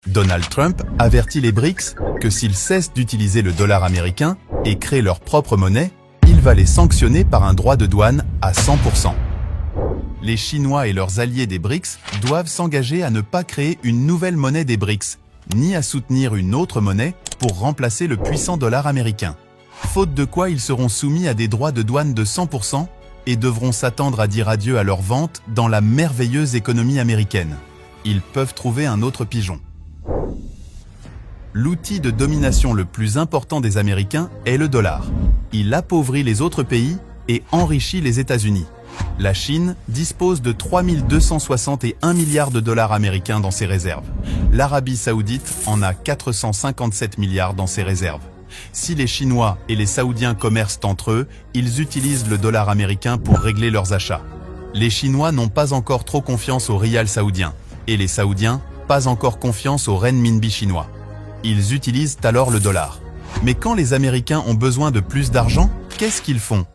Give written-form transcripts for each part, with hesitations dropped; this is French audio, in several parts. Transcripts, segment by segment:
Donald Trump avertit les BRICS que s'ils cessent d'utiliser le dollar américain et créent leur propre monnaie, il va les sanctionner par un droit de douane à 100%. Les Chinois et leurs alliés des BRICS doivent s'engager à ne pas créer une nouvelle monnaie des BRICS, ni à soutenir une autre monnaie pour remplacer le puissant dollar américain. Faute de quoi ils seront soumis à des droits de douane de 100% et devront s'attendre à dire adieu à leur vente dans la merveilleuse économie américaine. Ils peuvent trouver un autre pigeon. L'outil de domination le plus important des Américains est le dollar. Il appauvrit les autres pays et enrichit les États-Unis. La Chine dispose de 3 261 milliards de dollars américains dans ses réserves. L'Arabie Saoudite en a 457 milliards dans ses réserves. Si les Chinois et les Saoudiens commercent entre eux, ils utilisent le dollar américain pour régler leurs achats. Les Chinois n'ont pas encore trop confiance au rial saoudien, et les Saoudiens pas encore confiance au renminbi chinois. Ils utilisent alors le dollar. Mais quand les Américains ont besoin de plus d'argent, qu'est-ce qu'ils font?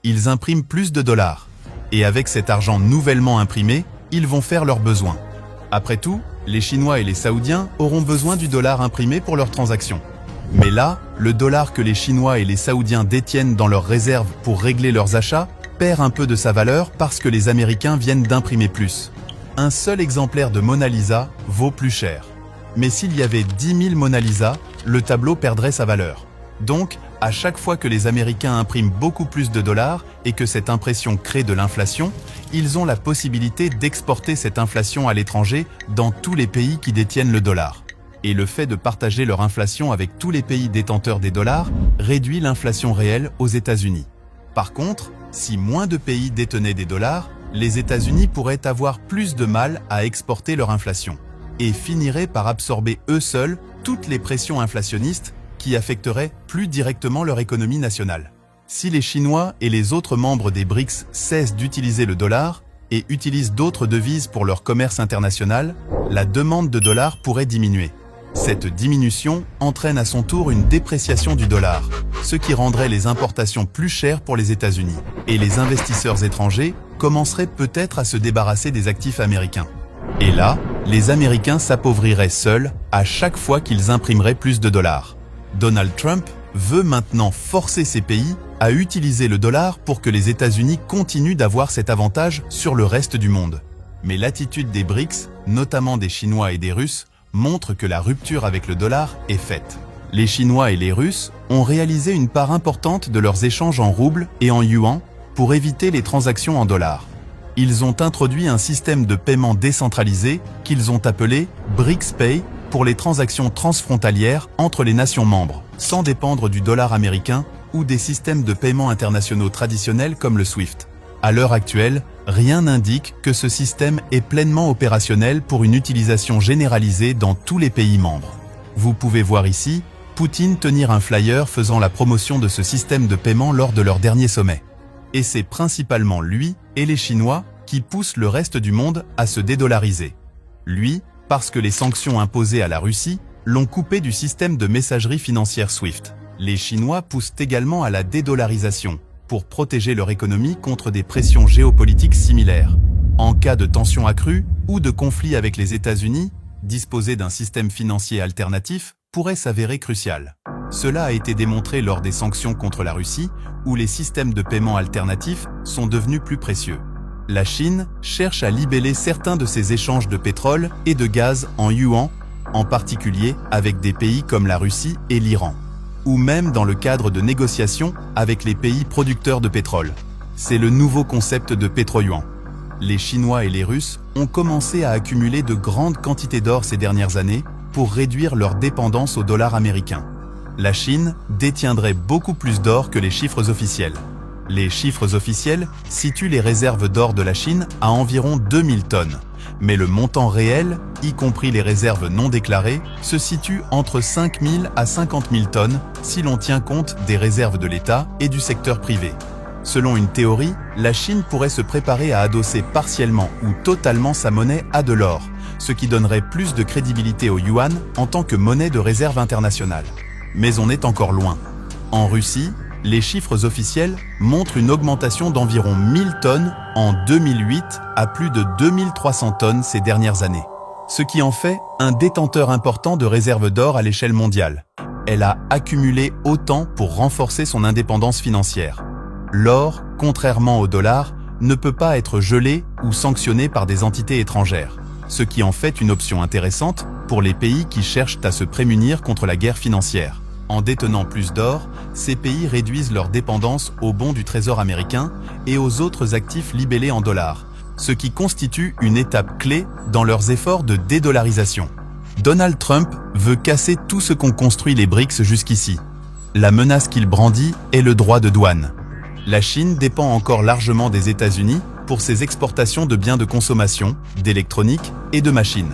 Ils impriment plus de dollars. Et avec cet argent nouvellement imprimé, ils vont faire leurs besoins. Après tout, les Chinois et les Saoudiens auront besoin du dollar imprimé pour leurs transactions. Mais là, le dollar que les Chinois et les Saoudiens détiennent dans leurs réserves pour régler leurs achats perd un peu de sa valeur parce que les Américains viennent d'imprimer plus. Un seul exemplaire de Mona Lisa vaut plus cher. Mais s'il y avait 10 000 Mona Lisa, le tableau perdrait sa valeur. Donc, à chaque fois que les Américains impriment beaucoup plus de dollars et que cette impression crée de l'inflation, ils ont la possibilité d'exporter cette inflation à l'étranger dans tous les pays qui détiennent le dollar. Et le fait de partager leur inflation avec tous les pays détenteurs des dollars réduit l'inflation réelle aux États-Unis. Par contre, si moins de pays détenaient des dollars, les États-Unis pourraient avoir plus de mal à exporter leur inflation et finiraient par absorber eux seuls toutes les pressions inflationnistes qui affecteraient plus directement leur économie nationale. Si les Chinois et les autres membres des BRICS cessent d'utiliser le dollar et utilisent d'autres devises pour leur commerce international, la demande de dollars pourrait diminuer. Cette diminution entraîne à son tour une dépréciation du dollar, ce qui rendrait les importations plus chères pour les États-Unis. Et les investisseurs étrangers commenceraient peut-être à se débarrasser des actifs américains. Et là, les Américains s'appauvriraient seuls à chaque fois qu'ils imprimeraient plus de dollars. Donald Trump veut maintenant forcer ces pays à utiliser le dollar pour que les États-Unis continuent d'avoir cet avantage sur le reste du monde. Mais l'attitude des BRICS, notamment des Chinois et des Russes, montre que la rupture avec le dollar est faite. Les Chinois et les Russes ont réalisé une part importante de leurs échanges en roubles et en yuan pour éviter les transactions en dollars. Ils ont introduit un système de paiement décentralisé qu'ils ont appelé BRICS Pay pour les transactions transfrontalières entre les nations membres, sans dépendre du dollar américain ou des systèmes de paiement internationaux traditionnels comme le SWIFT. À l'heure actuelle, rien n'indique que ce système est pleinement opérationnel pour une utilisation généralisée dans tous les pays membres. Vous pouvez voir ici Poutine tenir un flyer faisant la promotion de ce système de paiement lors de leur dernier sommet. Et c'est principalement lui et les Chinois qui poussent le reste du monde à se dédollariser. Lui, parce que les sanctions imposées à la Russie l'ont coupé du système de messagerie financière SWIFT. Les Chinois poussent également à la dédollarisation pour protéger leur économie contre des pressions géopolitiques similaires. En cas de tensions accrues ou de conflit avec les États-Unis, disposer d'un système financier alternatif pourrait s'avérer crucial. Cela a été démontré lors des sanctions contre la Russie, où les systèmes de paiement alternatifs sont devenus plus précieux. La Chine cherche à libeller certains de ses échanges de pétrole et de gaz en yuan, en particulier avec des pays comme la Russie et l'Iran, ou même dans le cadre de négociations avec les pays producteurs de pétrole. C'est le nouveau concept de pétro-yuan. Les Chinois et les Russes ont commencé à accumuler de grandes quantités d'or ces dernières années pour réduire leur dépendance au dollar américain. La Chine détiendrait beaucoup plus d'or que les chiffres officiels. Les chiffres officiels situent les réserves d'or de la Chine à environ 2000 tonnes. Mais le montant réel, y compris les réserves non déclarées, se situe entre 5 000 à 50 000 tonnes si l'on tient compte des réserves de l'État et du secteur privé. Selon une théorie, la Chine pourrait se préparer à adosser partiellement ou totalement sa monnaie à de l'or, ce qui donnerait plus de crédibilité au yuan en tant que monnaie de réserve internationale. Mais on est encore loin. En Russie, les chiffres officiels montrent une augmentation d'environ 1000 tonnes en 2008 à plus de 2300 tonnes ces dernières années. ce qui en fait un détenteur important de réserves d'or à l'échelle mondiale. Elle a accumulé autant pour renforcer son indépendance financière. L'or, contrairement au dollar, ne peut pas être gelé ou sanctionné par des entités étrangères, ce qui en fait une option intéressante pour les pays qui cherchent à se prémunir contre la guerre financière. En détenant plus d'or, ces pays réduisent leur dépendance aux bons du Trésor américain et aux autres actifs libellés en dollars, ce qui constitue une étape clé dans leurs efforts de dédollarisation. Donald Trump veut casser tout ce qu'ont construit les BRICS jusqu'ici. La menace qu'il brandit est le droit de douane. La Chine dépend encore largement des États-Unis pour ses exportations de biens de consommation, d'électronique et de machines.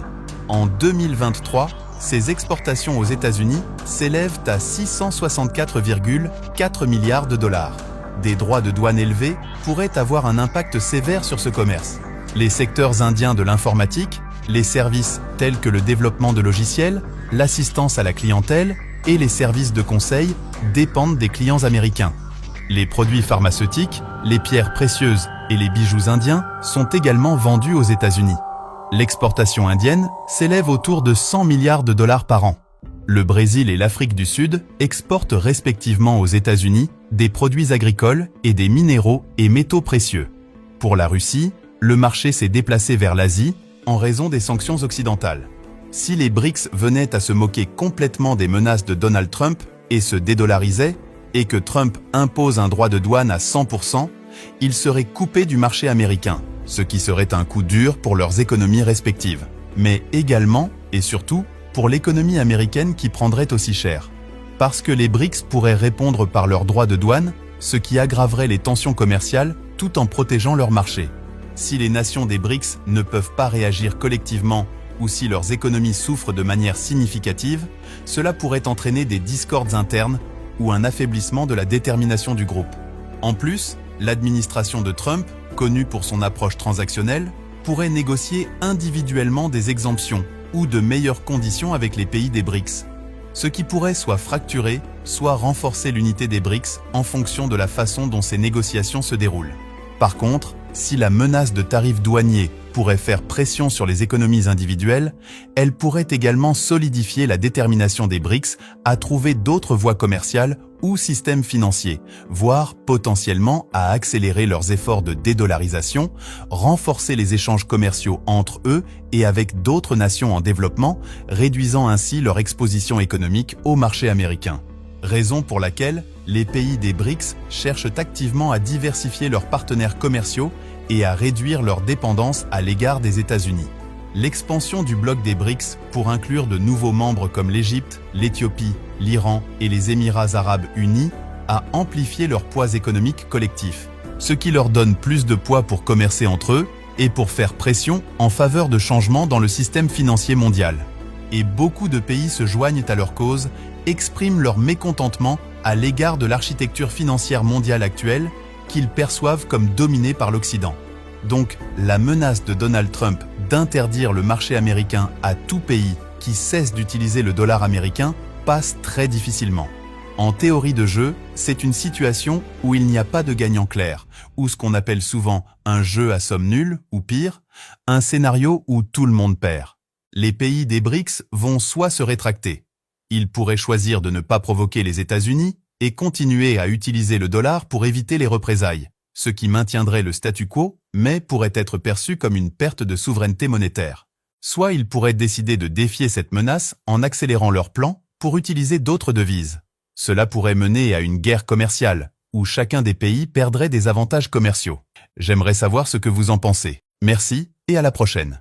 En 2023, ses exportations aux États-Unis s'élèvent à 664,4 milliards de dollars. Des droits de douane élevés pourraient avoir un impact sévère sur ce commerce. Les secteurs indiens de l'informatique, les services tels que le développement de logiciels, l'assistance à la clientèle et les services de conseil dépendent des clients américains. Les produits pharmaceutiques, les pierres précieuses et les bijoux indiens sont également vendus aux États-Unis. L'exportation indienne s'élève autour de 100 milliards de dollars par an. Le Brésil et l'Afrique du Sud exportent respectivement aux États-Unis des produits agricoles et des minéraux et métaux précieux. Pour la Russie, le marché s'est déplacé vers l'Asie en raison des sanctions occidentales. Si les BRICS venaient à se moquer complètement des menaces de Donald Trump et se dédollarisaient, et que Trump impose un droit de douane à 100%, ils seraient coupés du marché américain, ce qui serait un coup dur pour leurs économies respectives. Mais également, et surtout, pour l'économie américaine qui prendrait aussi cher. Parce que les BRICS pourraient répondre par leurs droits de douane, ce qui aggraverait les tensions commerciales tout en protégeant leur marché. Si les nations des BRICS ne peuvent pas réagir collectivement ou si leurs économies souffrent de manière significative, cela pourrait entraîner des discordes internes ou un affaiblissement de la détermination du groupe. En plus, l'administration de Trump, connue pour son approche transactionnelle, pourrait négocier individuellement des exemptions ou de meilleures conditions avec les pays des BRICS, ce qui pourrait soit fracturer, soit renforcer l'unité des BRICS en fonction de la façon dont ces négociations se déroulent. Par contre, si la menace de tarifs douaniers pourrait faire pression sur les économies individuelles, elle pourrait également solidifier la détermination des BRICS à trouver d'autres voies commerciales ou systèmes financiers, voire potentiellement à accélérer leurs efforts de dédollarisation, renforcer les échanges commerciaux entre eux et avec d'autres nations en développement, réduisant ainsi leur exposition économique au marché américain. Raison pour laquelle les pays des BRICS cherchent activement à diversifier leurs partenaires commerciaux et à réduire leur dépendance à l'égard des États-Unis. L'expansion du bloc des BRICS pour inclure de nouveaux membres comme l'Égypte, l'Éthiopie, l'Iran et les Émirats arabes unis a amplifié leur poids économique collectif, ce qui leur donne plus de poids pour commercer entre eux et pour faire pression en faveur de changements dans le système financier mondial. Et beaucoup de pays se joignent à leur cause, expriment leur mécontentement à l'égard de l'architecture financière mondiale actuelle qu'ils perçoivent comme dominée par l'Occident. Donc, la menace de Donald Trump d'interdire le marché américain à tout pays qui cesse d'utiliser le dollar américain passe très difficilement. En théorie de jeu, c'est une situation où il n'y a pas de gagnant clair, ou ce qu'on appelle souvent un jeu à somme nulle, ou pire, un scénario où tout le monde perd. Les pays des BRICS vont soit se rétracter. Ils pourraient choisir de ne pas provoquer les États-Unis et continuer à utiliser le dollar pour éviter les représailles, ce qui maintiendrait le statu quo, mais pourrait être perçu comme une perte de souveraineté monétaire. Soit ils pourraient décider de défier cette menace en accélérant leur plan pour utiliser d'autres devises. Cela pourrait mener à une guerre commerciale, où chacun des pays perdrait des avantages commerciaux. J'aimerais savoir ce que vous en pensez. Merci et à la prochaine.